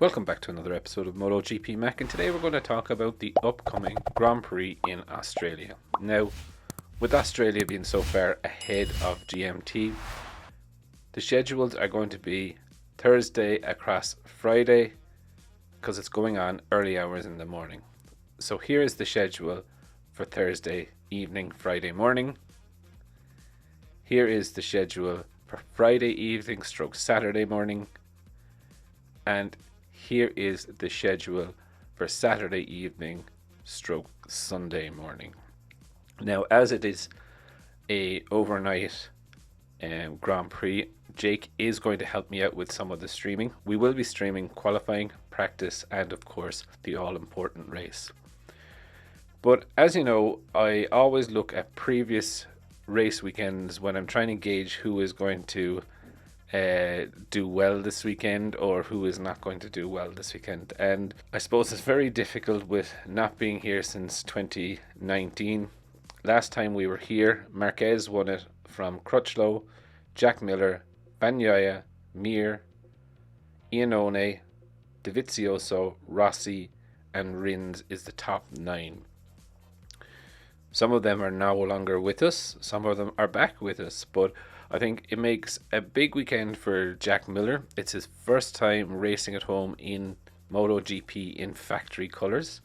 Welcome back to another episode of MotoGP Mac, and today we're going to talk about the upcoming Grand Prix in Australia. Now, with Australia being so far ahead of GMT, the schedules are going to be Thursday across Friday because it's going on early hours in the morning. So here is the schedule for Thursday evening, Friday morning. Here is the schedule for Friday evening stroke Saturday morning. And here is the schedule for Saturday evening stroke Sunday morning. Now, as it is a overnight Grand Prix, Jake is going to help me out with some of the streaming. We will be streaming qualifying, practice, and of course the all-important race. But as you know, I always look at previous race weekends when I'm trying to gauge who is going to do well this weekend or who is not going to do well this weekend. And I suppose it's very difficult with not being here since 2019. Last time we were here, Marquez won it from Crutchlow, Jack Miller, Bagnaia, Mir, Iannone, Dovizioso, Rossi, and Rins is the top 9. Some of them are no longer with us, some of them are back with us, but I think it makes a big weekend for Jack Miller. It's his first time racing at home in MotoGP in factory colours.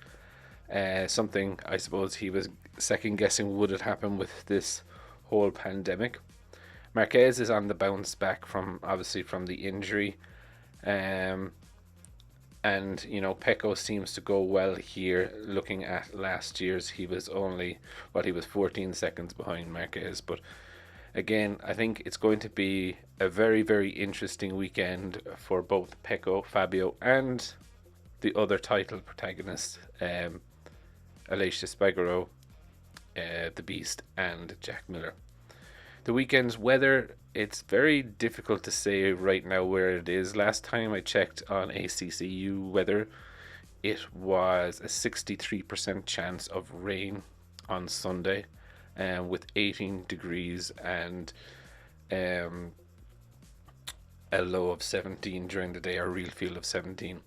Something I suppose he was second guessing would it happen with this whole pandemic. Marquez is on the bounce back from the injury. And you know, Pecco seems to go well here. Looking at last year's, he was 14 seconds behind Marquez, but again, I think it's going to be a very, very interesting weekend for both Pecco, Fabio, and the other title protagonist, Aleix Espargaro, the Beast, and Jack Miller. The weekend's weather, it's very difficult to say right now where it is. Last time I checked on ACCU weather, it was a 63% chance of rain on Sunday. With 18 degrees and a low of 17 during the day, or real feel of 17.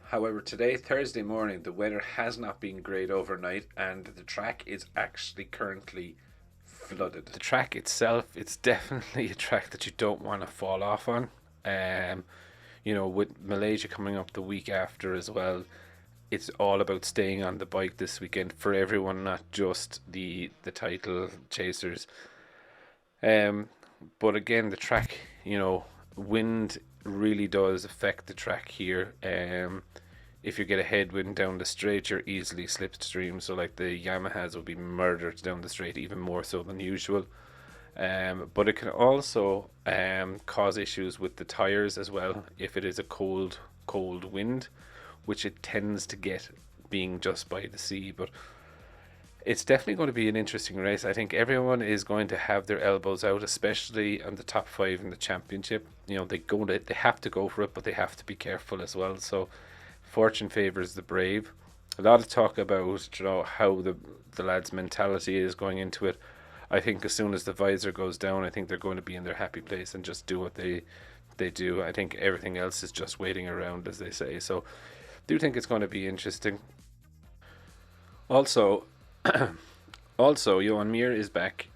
However, today, Thursday morning, the weather has not been great overnight, and the track is actually currently flooded. The track itself, it's definitely a track that you don't want to fall off on. You know, with Malaysia coming up the week after as well, it's all about staying on the bike this weekend for everyone, not just the title chasers. But again, the track, you know, wind really does affect the track here. If you get a headwind down the straight, you're easily slipstream. So like the Yamahas will be murdered down the straight, even more so than usual. But it can also cause issues with the tires as well if it is a cold wind, which it tends to get being just by the sea. But it's definitely going to be an interesting race. I think everyone is going to have their elbows out, especially on the top 5 in the championship. You know, they have to go for it, but they have to be careful as well. So fortune favors the brave. A lot of talk about, you know, how the lads' mentality is going into it. I think as soon as the visor goes down, I think they're going to be in their happy place and just do what they do. I think everything else is just waiting around, as they say. So do think it's going to be interesting. Also, Johan Mir is back.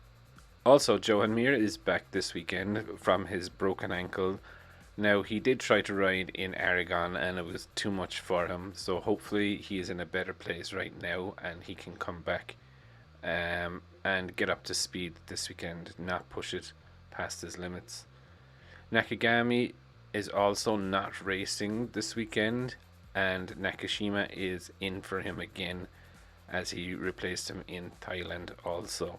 Johan Mir is back this weekend from his broken ankle. Now, he did try to ride in Aragon and it was too much for him. So hopefully he is in a better place right now and he can come back and get up to speed this weekend, not push it past his limits. Nakagami is also not racing this weekend, and Nakashima is in for him again as he replaced him in Thailand also.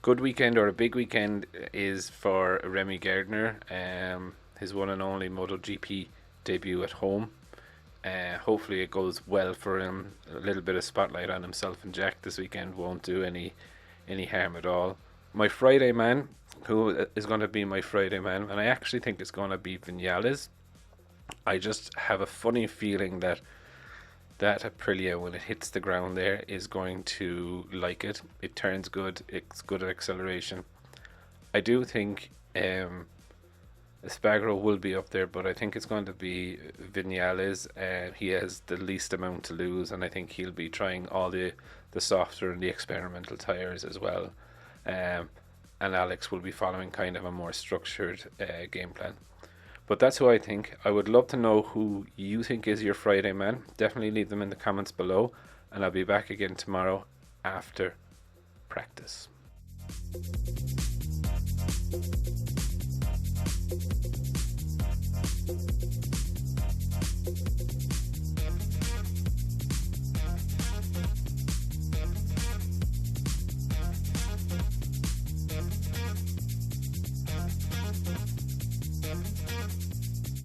Good weekend, or a big weekend, is for Remy Gardner, his one and only MotoGP debut at home. Hopefully it goes well for him. A little bit of spotlight on himself and Jack this weekend won't do any harm at all. My Friday man, who is going to be my Friday man, and I actually think it's going to be Vinales. I just have a funny feeling that Aprilia, when it hits the ground there, is going to like it. It turns good. It's good at acceleration. I do think Espargaro will be up there, but I think it's going to be Vinales. He has the least amount to lose, and I think he'll be trying all the softer and the experimental tyres as well. Um, and Alex will be following kind of a more structured game plan. But that's who I think. I would love to know who you think is your Friday man. Definitely leave them in the comments below, and I'll be back again tomorrow after practice.